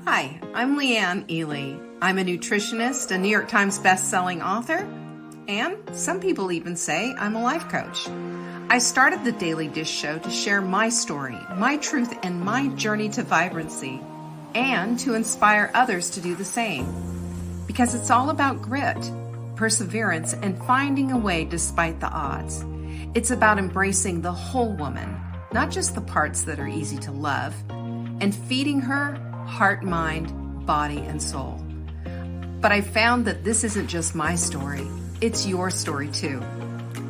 Hi, I'm Leanne Ely. I'm a nutritionist, a New York Times best-selling author, and some people even say I'm a life coach. I started the Daily Dish Show to share my story, my truth, and my journey to vibrancy, and to inspire others to do the same. Because it's all about grit, perseverance, and finding a way despite the odds. It's about embracing the whole woman, not just the parts that are easy to love, and feeding her heart, mind, body, and soul. But I found that this isn't just my story, it's your story too.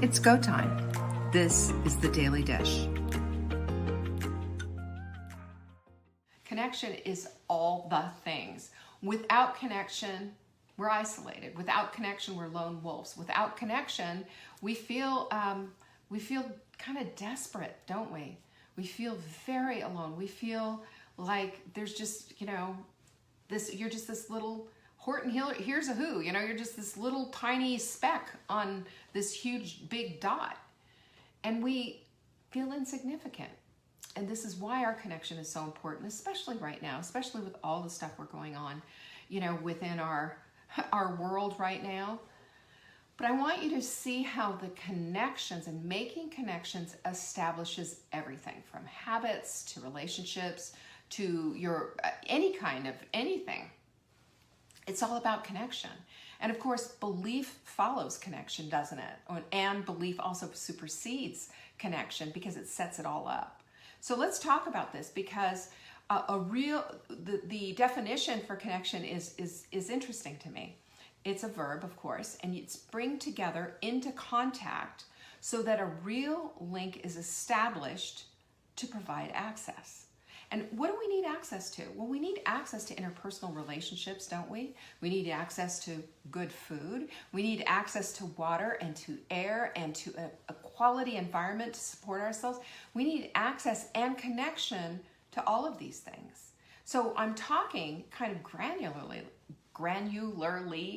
It's go time. This is the Daily Dish. Connection is all the things. Without connection, we're isolated. Without connection, we're lone wolves. Without connection, we feel kind of desperate, don't we? We feel very alone. We feel like there's just, you're just this little Horton Hill, here's a who, you're just this little tiny speck on this huge big dot. And we feel insignificant. And this is why our connection is so important, especially right now, especially with all the stuff we're going on, within our world right now. But I want you to see how the connections and making connections establishes everything from habits to relationships to your any kind of anything. It's all about connection. And of course, belief follows connection, doesn't it? And belief also supersedes connection because it sets it all up. So let's talk about this because the definition for connection is interesting to me. It's a verb, of course, and it's bring together into contact so that a real link is established to provide access. And what do we need access to? Well, we need access to interpersonal relationships, don't we? We need access to good food. We need access to water and to air and to a quality environment to support ourselves. We need access and connection to all of these things. So I'm talking kind of granularly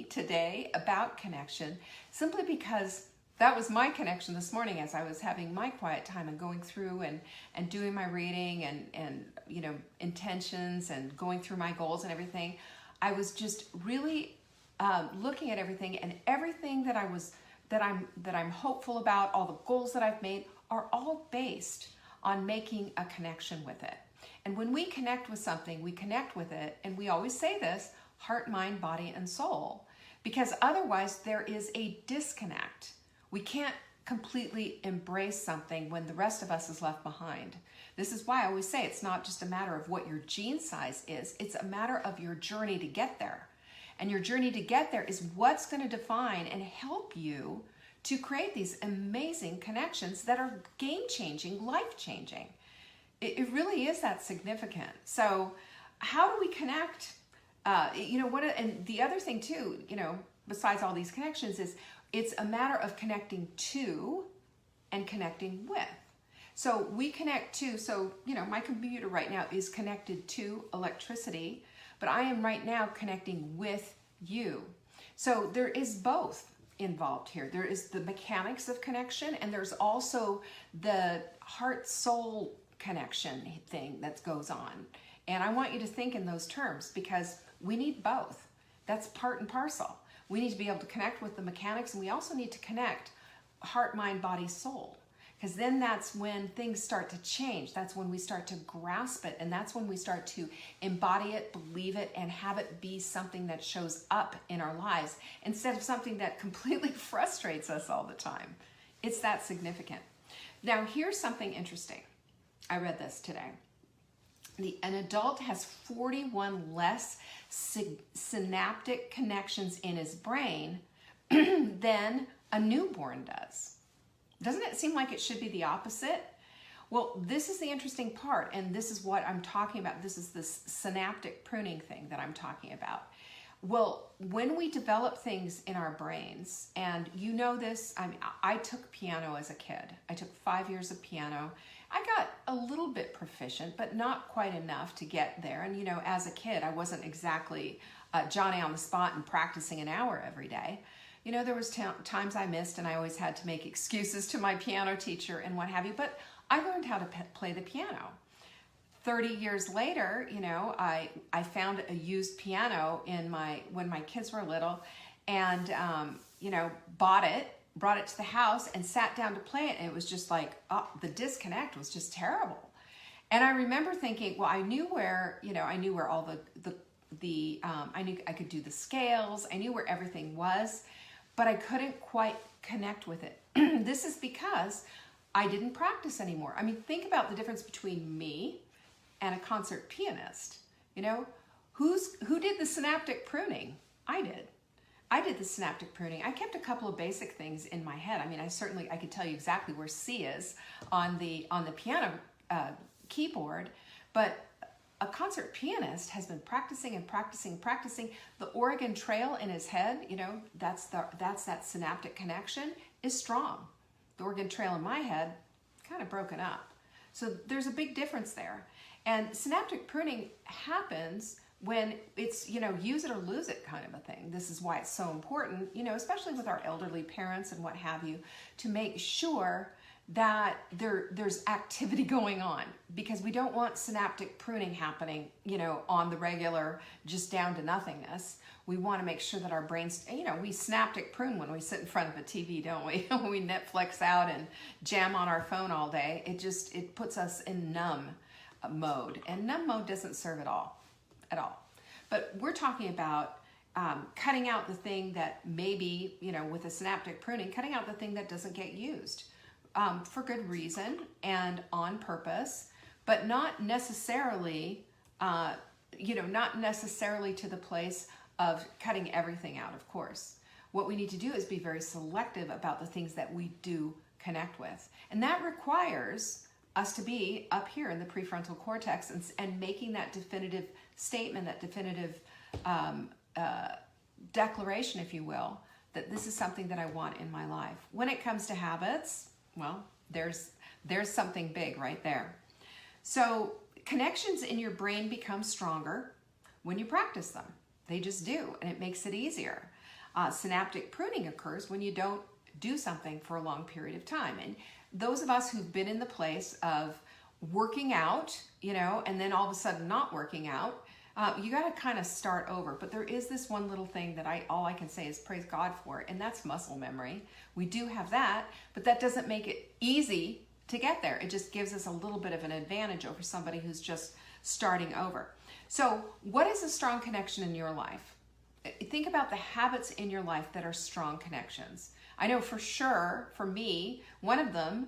today about connection simply because that was my connection this morning as I was having my quiet time and going through and doing my reading and intentions and going through my goals and everything. I was just really looking at everything and everything that I'm hopeful about, all the goals that I've made are all based on making a connection with it. And when we connect with something, we connect with it, and we always say this, heart, mind, body, and soul, because otherwise there is a disconnect. We can't completely embrace something when the rest of us is left behind. This is why I always say it's not just a matter of what your gene size is, it's a matter of your journey to get there. And your journey to get there is what's going to define and help you to create these amazing connections that are game-changing, life-changing. It really is that significant. So how do we connect? And the other thing too, besides all these connections is it's a matter of connecting to and connecting with. So we connect to, my computer right now is connected to electricity, but I am right now connecting with you. So there is both involved here. There is the mechanics of connection, and there's also the heart-soul connection thing that goes on. And I want you to think in those terms because we need both. That's part and parcel. We need to be able to connect with the mechanics, and we also need to connect heart, mind, body, soul. Because then that's when things start to change. That's when we start to grasp it, and that's when we start to embody it, believe it, and have it be something that shows up in our lives instead of something that completely frustrates us all the time. It's that significant. Now, here's something interesting. I read this today. An adult has 41 less synaptic connections in his brain than a newborn does. Doesn't it seem like it should be the opposite? Well, this is the interesting part, and this is what I'm talking about. This is this synaptic pruning thing that I'm talking about. Well, when we develop things in our brains, and you know this, I took piano as a kid. I took 5 years of piano. I got a little bit proficient, but not quite enough to get there. And, as a kid, I wasn't exactly Johnny on the spot and practicing an hour every day. There was times I missed, and I always had to make excuses to my piano teacher and what have you. But I learned how to play the piano. 30 years later, I found a used piano when my kids were little, and bought it, brought it to the house, and sat down to play it. And it was just like, the disconnect was just terrible. And I remember thinking, well, I knew where all I knew I could do the scales. I knew where everything was, but I couldn't quite connect with it. This is because I didn't practice anymore. I mean, think about the difference between me and a concert pianist. Who did the synaptic pruning? I did. I did the synaptic pruning. I kept a couple of basic things in my head. I mean, I could tell you exactly where C is on the piano keyboard, but a concert pianist has been practicing and practicing. The Oregon Trail in his head, that's that synaptic connection is strong. The Oregon Trail in my head, kind of broken up. So there's a big difference there. And synaptic pruning happens when it's, use it or lose it kind of a thing. This is why it's so important, especially with our elderly parents and what have you, to make sure that there's activity going on, because we don't want synaptic pruning happening, on the regular, just down to nothingness. We want to make sure that our brains, we synaptic prune when we sit in front of a TV, don't we? When we Netflix out and jam on our phone all day, it puts us in numb mode, and numb mode doesn't serve at all. But we're talking about cutting out the thing that maybe, with a synaptic pruning, cutting out the thing that doesn't get used. For good reason and on purpose, but not necessarily, not necessarily to the place of cutting everything out, of course. What we need to do is be very selective about the things that we do connect with. And that requires us to be up here in the prefrontal cortex and making that definitive statement, that definitive declaration, if you will, that this is something that I want in my life. When it comes to habits, well, there's something big right there. So connections in your brain become stronger when you practice them. They just do, and it makes it easier. Synaptic pruning occurs when you don't do something for a long period of time. And those of us who've been in the place of working out, and then all of a sudden not working out, you got to kind of start over. But there is this one little thing that all I can say is praise God for, and that's muscle memory. We do have that, but that doesn't make it easy to get there. It just gives us a little bit of an advantage over somebody who's just starting over. So what is a strong connection in your life? Think about the habits in your life that are strong connections. I know for sure, for me, one of them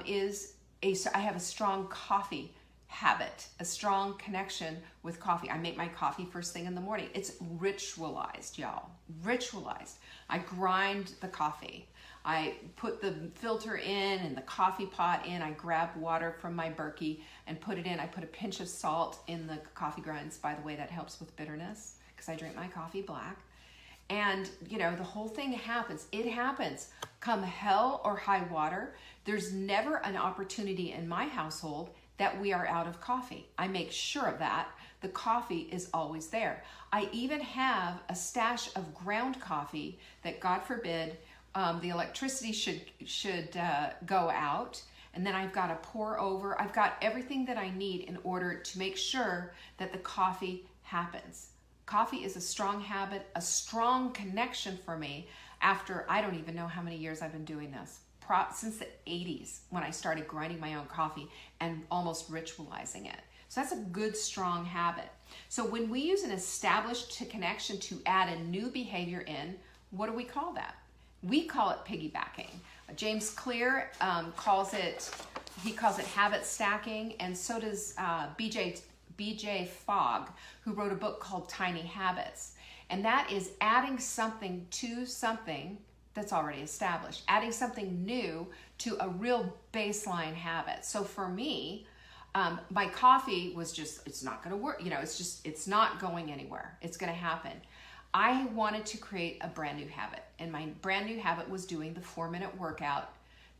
is I have a strong coffee habit, a strong connection with coffee. I make my coffee first thing in the morning. It's ritualized, y'all. Ritualized. I grind the coffee. I put the filter in and the coffee pot in. I grab water from my Berkey and put it in. I put a pinch of salt in the coffee grinds. By the way, that helps with bitterness because I drink my coffee black. And, the whole thing happens. It happens. Come hell or high water, there's never an opportunity in my household that we are out of coffee. I make sure of that. The coffee is always there. I even have a stash of ground coffee that, God forbid, the electricity should go out, and then I've got to pour over. I've got everything that I need in order to make sure that the coffee happens. Coffee is a strong habit, a strong connection for me after I don't even know how many years I've been doing this. Since the 80s when I started grinding my own coffee and almost ritualizing it. So that's a good, strong habit. So when we use an established connection to add a new behavior in, what do we call that? We call it piggybacking. James Clear calls it habit stacking, and so does BJ Fogg, who wrote a book called Tiny Habits. And that is adding something to something that's already established, adding something new to a real baseline habit. So for me, my coffee was just, it's not going to work. It's not going anywhere. It's going to happen. I wanted to create a brand new habit, and my brand new habit was doing the 4-minute workout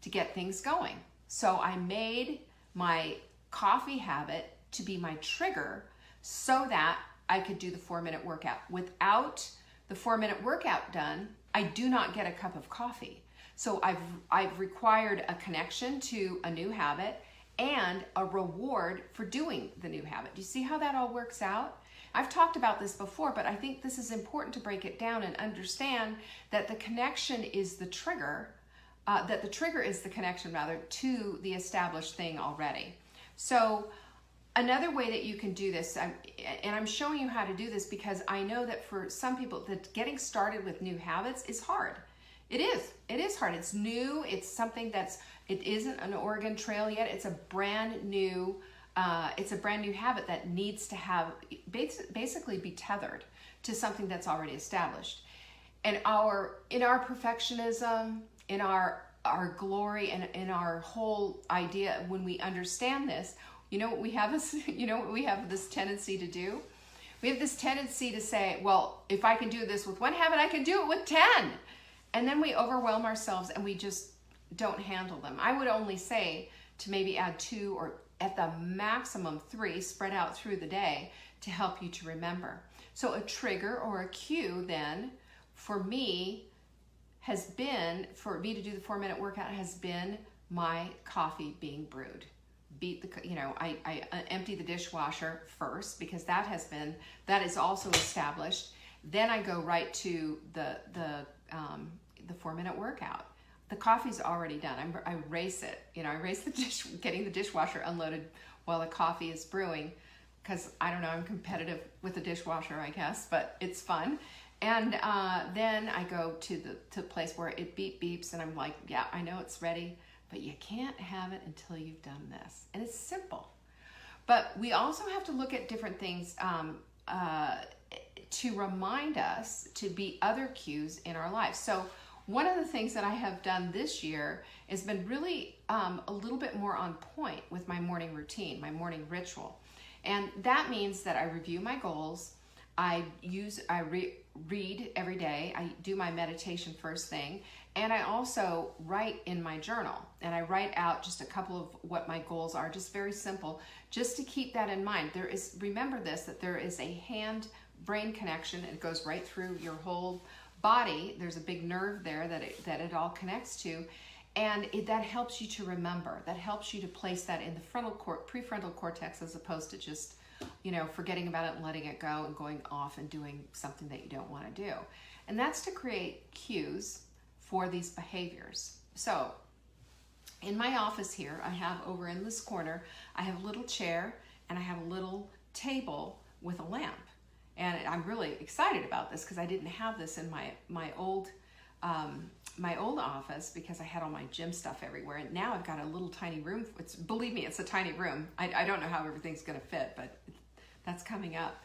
to get things going. So I made my coffee habit to be my trigger so that I could do the 4-minute workout. Without the 4-minute workout done, I do not get a cup of coffee. So I've required a connection to a new habit, and a reward for doing the new habit. Do you see how that all works out? I've talked about this before, but I think this is important to break it down and understand that the connection is the trigger, that the trigger is the connection rather to the established thing already. So another way that you can do this, and I'm showing you how to do this because I know that for some people that getting started with new habits is hard. It is hard. It's new. It's something it isn't an Oregon Trail yet. It's a brand new habit that needs to have basically be tethered to something that's already established. And in our perfectionism, in our glory, and in our whole idea, when we understand this, you know what we have this tendency to do? We have this tendency to say, well, if I can do this with one habit, I can do it with 10. And then we overwhelm ourselves and we just don't handle them. I would only say to maybe add 2 or at the maximum 3 spread out through the day to help you to remember. So a trigger or a cue then for me to do the 4-minute workout has been my coffee being brewed. I empty the dishwasher first because that is also established. Then I go right to the 4-minute workout. The coffee's already done. I race it. I race getting the dishwasher unloaded while the coffee is brewing because I don't know, I'm competitive with the dishwasher, I guess, but it's fun. And then I go to the place where it beeps and I'm like, yeah, I know it's ready, but you can't have it until you've done this. And it's simple. But we also have to look at different things to remind us to be other cues in our life. So one of the things that I have done this year has been really a little bit more on point with my morning routine, my morning ritual. And that means that I review my goals. I read every day. I do my meditation first thing. And I also write in my journal. And I write out just a couple of what my goals are, just very simple, just to keep that in mind. Remember this, that there is a hand-brain connection. It goes right through your whole body. There's a big nerve there that it all connects to, and that helps you to remember. That helps you to place that in the prefrontal cortex, as opposed to just forgetting about it and letting it go and going off and doing something that you don't want to do. And that's to create cues for these behaviors. So in my office here, I have over in this corner, I have a little chair and I have a little table with a lamp. And I'm really excited about this because I didn't have this in my old office because I had all my gym stuff everywhere. And now I've got a little tiny room. Believe me, it's a tiny room. I don't know how everything's going to fit, but that's coming up.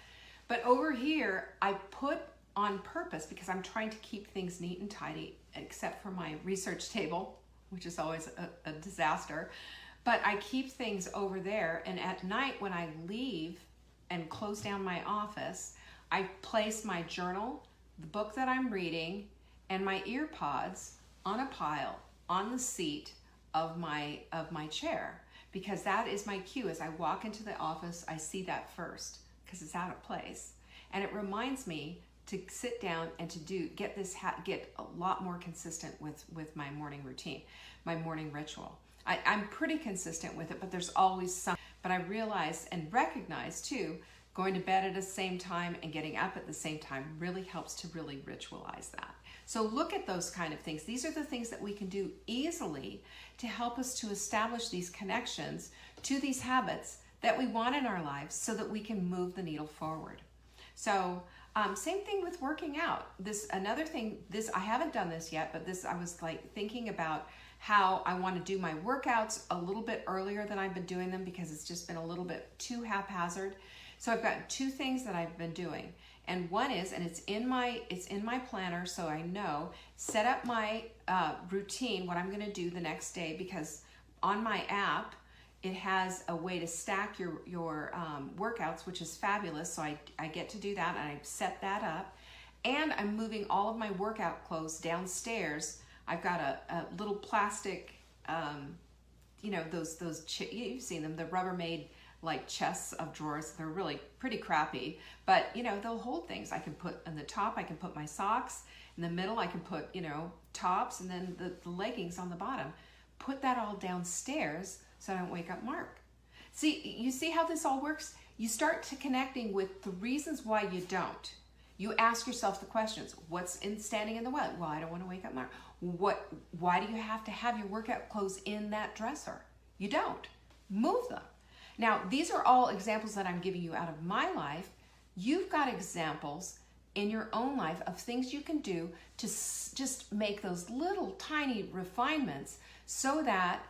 But over here, I put on purpose because I'm trying to keep things neat and tidy, except for my research table, which is always a disaster. But I keep things over there. And at night when I leave and close down my office, I place my journal, the book that I'm reading, and my ear pods on a pile on the seat of my chair, because that is my cue. As I walk into the office, I see that first because it's out of place, and it reminds me to sit down and to get a lot more consistent with my morning routine, my morning ritual. I'm pretty consistent with it, but there's always some. But I realize and recognize too, going to bed at the same time and getting up at the same time really helps to really ritualize that. So look at those kind of things. These are the things that we can do easily to help us to establish these connections to these habits that we want in our lives so that we can move the needle forward. So same thing with working out. Another thing, I haven't done this yet, but I was thinking about how I want to do my workouts a little bit earlier than I've been doing them because it's just been a little bit too haphazard. So I've got 2 things that I've been doing. And one is, and it's in my planner, so I know, set up my routine, what I'm going to do the next day, because on my app, it has a way to stack your workouts, which is fabulous. So I get to do that, and I set that up. And I'm moving all of my workout clothes downstairs. I've got a little plastic, you've seen them, the Rubbermaid chests of drawers. They're really pretty crappy, but they'll hold things. I can put on the top, I can put my socks. In the middle, I can put, tops, and then the leggings on the bottom. Put that all downstairs so I don't wake up Mark. See, you see how this all works? You start to connecting with the reasons why you don't. You ask yourself the questions. What's standing in the way? Well, I don't want to wake up Mark. Why do you have to have your workout clothes in that dresser? You don't. Move them. Now, these are all examples that I'm giving you out of my life. You've got examples in your own life of things you can do to just make those little tiny refinements so that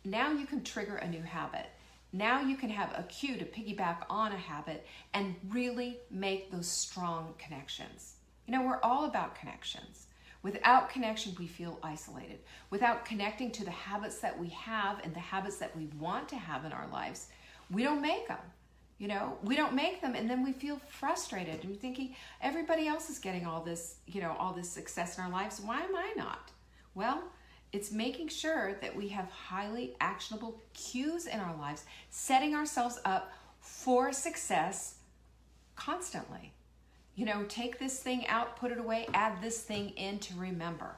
now you can trigger a new habit. Now you can have a cue to piggyback on a habit and really make those strong connections. You know, we're all about connections. Without connection, we feel isolated. Without connecting to the habits that we have and the habits that we want to have in our lives, we don't make them. You know, we don't make them, and then we feel frustrated and thinking everybody else is getting all this, you know, all this success in our lives. Why am I not? Well, it's making sure that we have highly actionable cues in our lives, setting ourselves up for success constantly. You know, take this thing out, put it away, add this thing in to remember.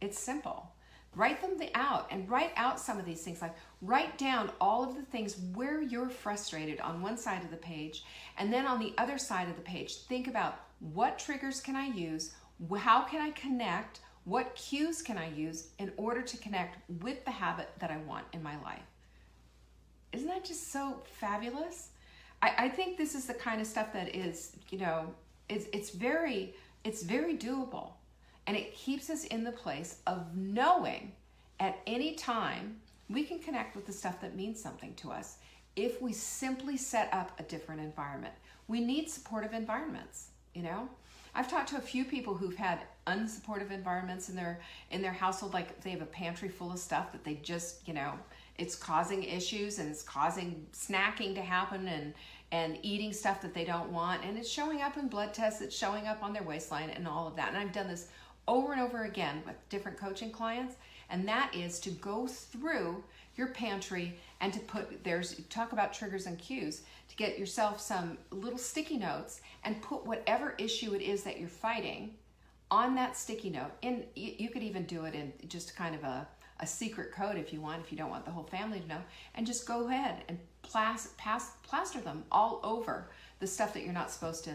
It's simple. Write them out and write out some of these things. Like write down all of the things where you're frustrated on one side of the page, and then on the other side of the page, think about what triggers can I use, how can I connect, what cues can I use in order to connect with the habit that I want in my life. Isn't that just so fabulous? I think this is the kind of stuff that is, you know, it's very doable. And it keeps us in the place of knowing at any time we can connect with the stuff that means something to us if we simply set up a different environment. We need supportive environments, you know? I've talked to a few people who've had unsupportive environments in their household, like they have a pantry full of stuff that they just, you know, it's causing issues and it's causing snacking to happen and eating stuff that they don't want, and it's showing up in blood tests, it's showing up on their waistline and all of that. And I've done this over and over again with different coaching clients, and that is to go through your pantry and to put, talk about triggers and cues, to get yourself some little sticky notes and put whatever issue it is that you're fighting on that sticky note. And you could even do it in just kind of a secret code if you want, if you don't want the whole family to know, and just go ahead and plaster them all over the stuff that you're not supposed to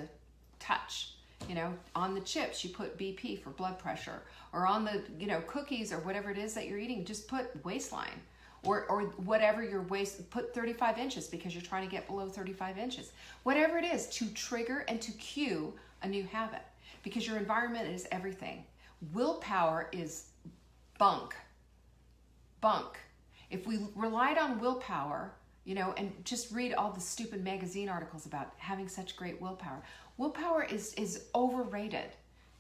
touch. You know, on the chips, you put BP for blood pressure, or on the, you know, cookies or whatever it is that you're eating, just put waistline, or whatever your waist, put 35 inches because you're trying to get below 35 inches. Whatever it is to trigger and to cue a new habit, because your environment is everything. Willpower is bunk. If we relied on willpower, you know, and just read all the stupid magazine articles about having such great willpower. Willpower is overrated.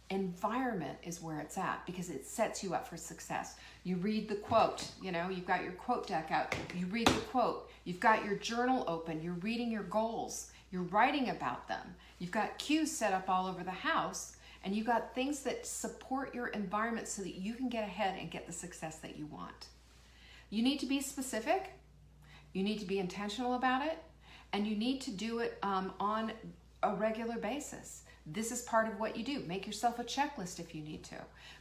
Environment is where it's at because it sets you up for success. You read the quote, you know, you've got your quote deck out, you read the quote, you've got your journal open, you're reading your goals, you're writing about them, you've got cues set up all over the house, and you've got things that support your environment so that you can get ahead and get the success that you want. You need to be specific, you need to be intentional about it, and you need to do it on a regular basis. This is part of what you do. Make yourself a checklist if you need to.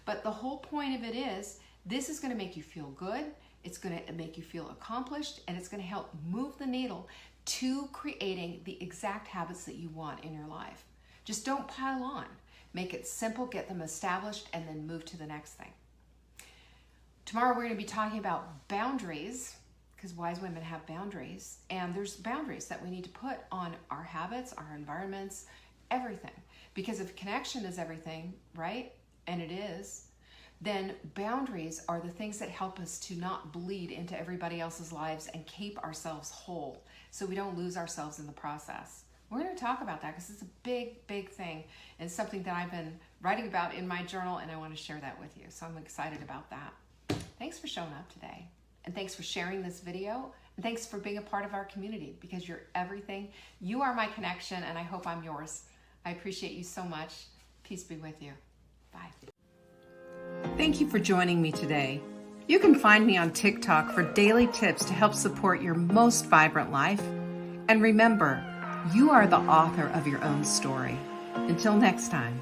But the whole point of it is, this is going to make you feel good, it's going to make you feel accomplished, and it's going to help move the needle to creating the exact habits that you want in your life. Just don't pile on. Make it simple, get them established, and then move to the next thing. Tomorrow we're going to be talking about boundaries, because wise women have boundaries, and there's boundaries that we need to put on our habits, our environments, everything. Because if connection is everything, right, and it is, then boundaries are the things that help us to not bleed into everybody else's lives and keep ourselves whole so we don't lose ourselves in the process. We're going to talk about that because it's a big, big thing and something that I've been writing about in my journal, and I want to share that with you. So I'm excited about that. Thanks for showing up today. And thanks for sharing this video. And thanks for being a part of our community, because you're everything. You are my connection, and I hope I'm yours. I appreciate you so much. Peace be with you. Bye. Thank you for joining me today. You can find me on TikTok for daily tips to help support your most vibrant life. And remember, you are the author of your own story. Until next time.